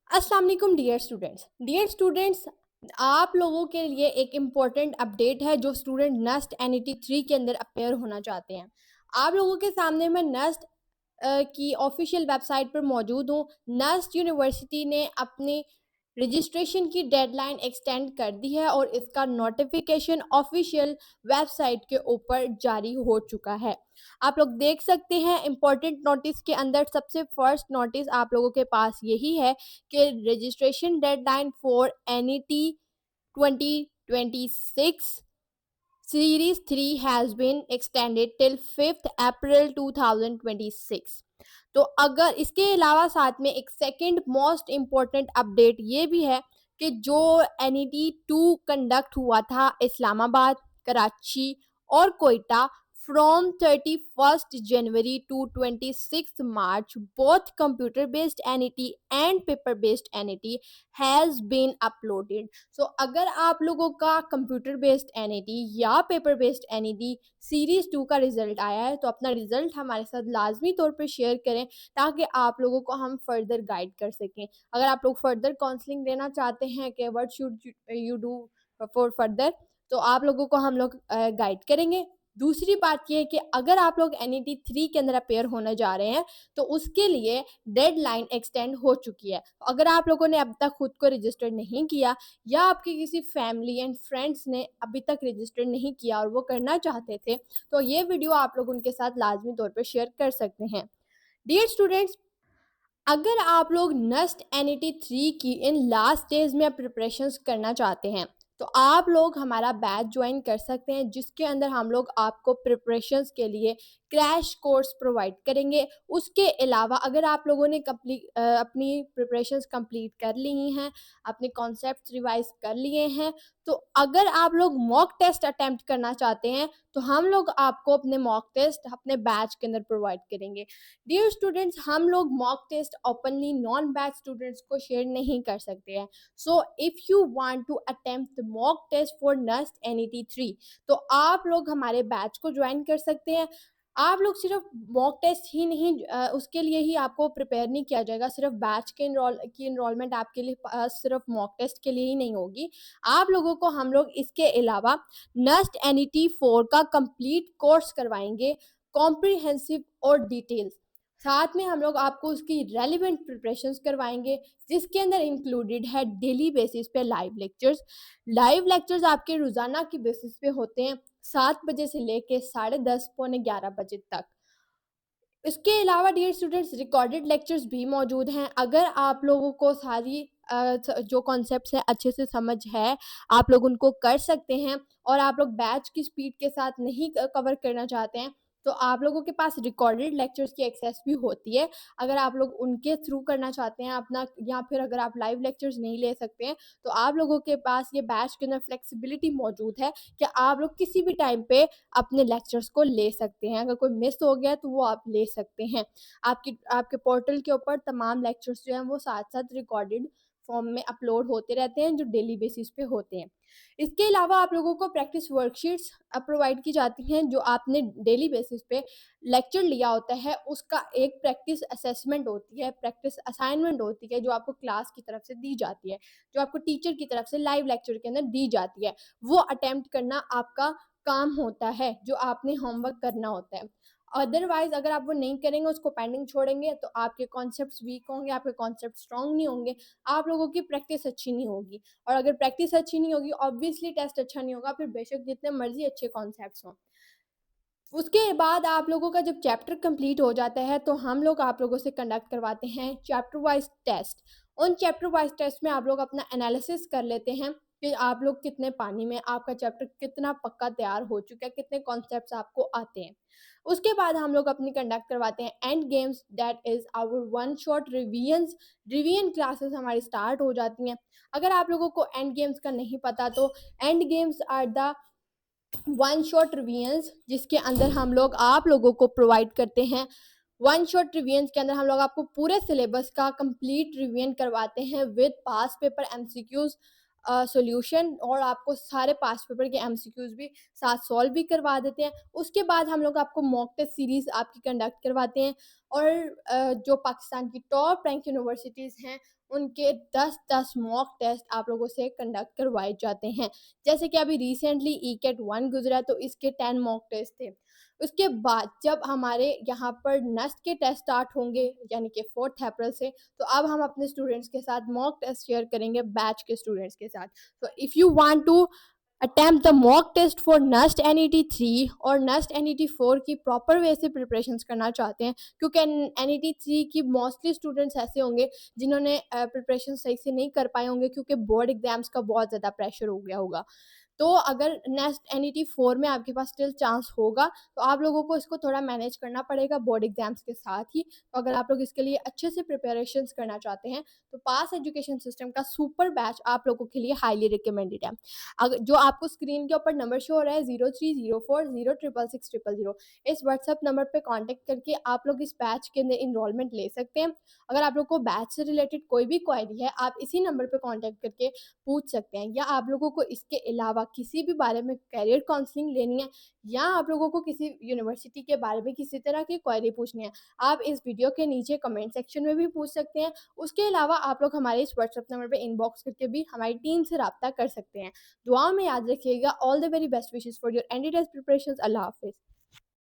अस्सलाम वालेकुम dear students, आप लोगों के लिए एक इम्पॉर्टेंट अपडेट है जो स्टूडेंट नस्ट एनईटी 3 के अंदर अपेयर होना चाहते हैं। आप लोगों के सामने मैं नस्ट की ऑफिशियल वेबसाइट पर मौजूद हूँ। नस्ट यूनिवर्सिटी ने अपनी रजिस्ट्रेशन की डेडलाइन एक्सटेंड कर दी है और इसका नोटिफिकेशन ऑफिशियल वेबसाइट के ऊपर जारी हो चुका है। आप लोग देख सकते हैं इम्पोर्टेंट नोटिस के अंदर सबसे फर्स्ट नोटिस आप लोगों के पास यही है कि registration deadline for NET 2026 Series 3 has been extended till 5th April 2026। तो अगर इसके अलावा साथ में एक सेकंड मोस्ट इम्पोर्टेंट अपडेट ये भी है कि जो एनईटी 2 कंडक्ट हुआ था इस्लामाबाद, कराची और Quetta from 31st January to 26th March, both computer based NET and paper based NET has been uploaded। सो अगर आप लोगों का कंप्यूटर बेस्ड एनईटी या पेपर बेस्ड एनईटी सीरीज 2 का रिजल्ट आया है तो अपना रिजल्ट हमारे साथ लाजमी तौर पे शेयर करें ताकि आप लोगों को हम फर्दर गाइड कर सकें। अगर आप लोग फर्दर काउंसलिंग देना चाहते हैं कि what should you do for further, तो आप लोगों को हम लोग गाइड करेंगे। दूसरी बात यह है कि अगर आप लोग एनईटी 3 के अंदर अपेयर होने जा रहे हैं तो उसके लिए डेडलाइन एक्सटेंड हो चुकी है। अगर आप लोगों ने अब तक खुद को रजिस्टर नहीं किया या आपके किसी फैमिली एंड फ्रेंड्स ने अभी तक रजिस्टर नहीं किया और वो करना चाहते थे तो ये वीडियो आप लोग उनके साथ लाजमी तौर पर शेयर कर सकते हैं। डियर स्टूडेंट्स, अगर आप लोग नस्ट एनईटी 3 की इन लास्ट स्टेज में प्रिपरेशंस करना चाहते हैं तो आप लोग हमारा बैच ज्वाइन कर सकते हैं जिसके अंदर हम लोग आपको प्रिपरेशंस के लिए क्रैश कोर्स प्रोवाइड करेंगे। उसके अलावा अगर आप लोगों ने अपनी प्रिपरेशंस कंप्लीट कर ली हैं, अपने कॉन्सेप्ट्स रिवाइज कर लिए हैं, तो अगर आप लोग मॉक टेस्ट अटेम्प्ट करना चाहते हैं तो हम लोग आपको अपने मॉक टेस्ट अपने बैच के अंदर प्रोवाइड करेंगे। डियर स्टूडेंट्स, हम लोग mock test openly non batch students को शेयर नहीं कर सकते हैं। So if you want to attempt the mock test for NEST NET 3 तो आप लोग हमारे बैच को ज्वाइन कर सकते हैं। आप लोग सिर्फ मॉक टेस्ट ही नहीं उसके लिए ही आपको प्रिपेयर नहीं किया जाएगा। सिर्फ बैच के इनरोलमेंट आपके लिए सिर्फ मॉक टेस्ट के लिए ही नहीं होगी। आप लोगों को हम लोग इसके अलावा नस्ट एनईटी 4 का कंप्लीट कोर्स करवाएंगे, कॉम्प्रिहेंसिव और डिटेल्स। साथ में हम लोग आपको उसकी रेलिवेंट प्रिपरेशंस करवाएंगे जिसके अंदर इंक्लूडेड है डेली बेसिस पे लाइव लेक्चर्स आपके रोज़ाना की बेसिस पे होते हैं 7 बजे से लेके 10:30 पौने 11 बजे तक। इसके अलावा डियर स्टूडेंट्स रिकॉर्डेड लेक्चर्स भी मौजूद हैं। अगर आप लोगों को सारी जो कॉन्सेप्ट्स हैं अच्छे से समझ है आप लोग उनको कर सकते हैं और आप लोग बैच की स्पीड के साथ नहीं कवर करना चाहते हैं तो आप लोगों के पास रिकॉर्डेड लेक्चर्स की एक्सेस भी होती है। अगर आप लोग उनके थ्रू करना चाहते हैं अपना, या फिर अगर आप लाइव लेक्चर्स नहीं ले सकते हैं तो आप लोगों के पास ये बैच के अंदर फ्लेक्सिबिलिटी मौजूद है कि आप लोग किसी भी टाइम पे अपने लेक्चर्स को ले सकते हैं। अगर कोई मिस हो गया तो वो आप ले सकते हैं। आपके पोर्टल के ऊपर तमाम लेक्चर्स जो हैं वो साथ-साथ रिकॉर्डेड फॉर्म में अपलोड होते रहते हैं जो डेली बेसिस पे होते हैं। इसके अलावा आप लोगों को प्रैक्टिस वर्कशीट्स प्रोवाइड की जाती हैं जो आपने डेली बेसिस पे लेक्चर लिया होता है उसका एक प्रैक्टिस असेसमेंट होती है, प्रैक्टिस असाइनमेंट होती है जो आपको क्लास की तरफ से दी जाती है, जो आपको टीचर की तरफ से लाइव लेक्चर के अंदर दी जाती है। वो अटेम्प्ट करना आपका काम होता है जो आपने होमवर्क करना होता है। अदरवाइज अगर आप वो नहीं करेंगे, उसको पेंडिंग छोड़ेंगे तो आपके कॉन्सेप्ट्स वीक होंगे, आपके कॉन्सेप्ट स्ट्रांग नहीं होंगे, आप लोगों की प्रैक्टिस अच्छी नहीं होगी और अगर प्रैक्टिस अच्छी नहीं होगी ऑब्वियसली टेस्ट अच्छा नहीं होगा, फिर बेशक जितने मर्जी अच्छे कॉन्सेप्ट्स हों। उसके बाद आप लोगों का जब चैप्टर कंप्लीट हो जाता है तो हम लोग आप लोगों से कंडक्ट करवाते हैं चैप्टर वाइज टेस्ट। उन चैप्टर वाइज टेस्ट में आप लोग अपना एनालिसिस कर लेते हैं कि आप लोग कितने पानी में, आपका चैप्टर कितना पक्का तैयार हो चुका है, कितने कॉन्सेप्ट्स आपको आते हैं। उसके बाद हम लोग अपनी कंडक्ट करवाते हैं and games, that is hour one shot revision classes हमारी स्टार्ट हो जाती हैं। अगर आप लोगों को एंड गेम्स का नहीं पता तो end games are the one shot revisions जिसके अंदर हम लोग आप लोगों को प्रोवाइड करते हैं। वन शॉट रिवीजन्स के अंदर हम लोग आपको पूरे सिलेबस का कंप्लीट रिवीजन करवाते हैं with pass paper MCQs. Solution और आपको सारे पास्ट पेपर के एमसीक्यूज़ भी साथ सॉल्व भी करवा देते हैं। उसके बाद हम लोग आपको मॉक टेस्ट सीरीज़ आपकी कंडक्ट करवाते हैं और जो पाकिस्तान की टॉप रैंक यूनिवर्सिटीज़ हैं, उनके 10-10 मॉक टेस्ट आप लोगों से कंडक्ट करवाए जाते हैं। जैसे कि अभी रिसेंटली ईकेट 1 गुज़रा तो इसके 10 मॉक टेस्ट थे। उसके बाद जब हमारे यहाँ पर नेस्ट के टेस्ट स्टार्ट होंगे यानी कि 4th अप्रैल से, तो अब हम अपने स्टूडेंट्स के साथ मॉक टेस्ट शेयर करेंगे बैच के स्टूडेंट्स के साथ। तो if you want to attempt the mock test for NEST NET 3 और नेस्ट एनईटी 4 की प्रॉपर वे से प्रिपरेशंस करना चाहते हैं, क्योंकि एनईटी 3 की मोस्टली स्टूडेंट्स ऐसे होंगे जिन्होंने प्रिपरेशन सही से नहीं कर पाए होंगे क्योंकि बोर्ड एग्जाम्स का बहुत ज़्यादा प्रेशर हो गया होगा। तो अगर नेक्स्ट एनईटी 4 में आपके पास स्टिल चांस होगा, तो आप लोगों को इसको थोड़ा मैनेज करना पड़ेगा बोर्ड एग्जाम्स के साथ ही। तो अगर आप लोग इसके लिए अच्छे से प्रिपरेशंस करना चाहते हैं, तो पास एजुकेशन सिस्टम का सुपर बैच आप लोगों के लिए हाईली रिकमेंडेड है। अगर जो आपको स्क्रीन के ऊपर नंबर शो हो रहा है 0304066600, इस व्हाट्सएप नंबर पे कांटेक्ट करके आप लोग इस बैच के अंदर इनरोलमेंट ले सकते हैं। अगर आप लोग को बैच से रिलेटेड कोई भी क्वेरी है, आप इसी नंबर पे कांटेक्ट करके पूछ सकते हैं, या आप लोगों को इसके अलावा किसी भी बारे में करियर काउंसलिंग लेनी है, या आप लोगों को किसी यूनिवर्सिटी के बारे में किसी तरह की क्वेरी पूछनी है, आप इस वीडियो के नीचे कमेंट सेक्शन में भी पूछ सकते हैं। उसके अलावा आप लोग हमारे इस व्हाट्सएप नंबर पे इनबॉक्स करके भी हमारी टीम से राब्ता कर सकते हैं। दुआओं में याद रखिएगा। All the very best wishes for your entry test preparations. अल्लाह हाफिज़।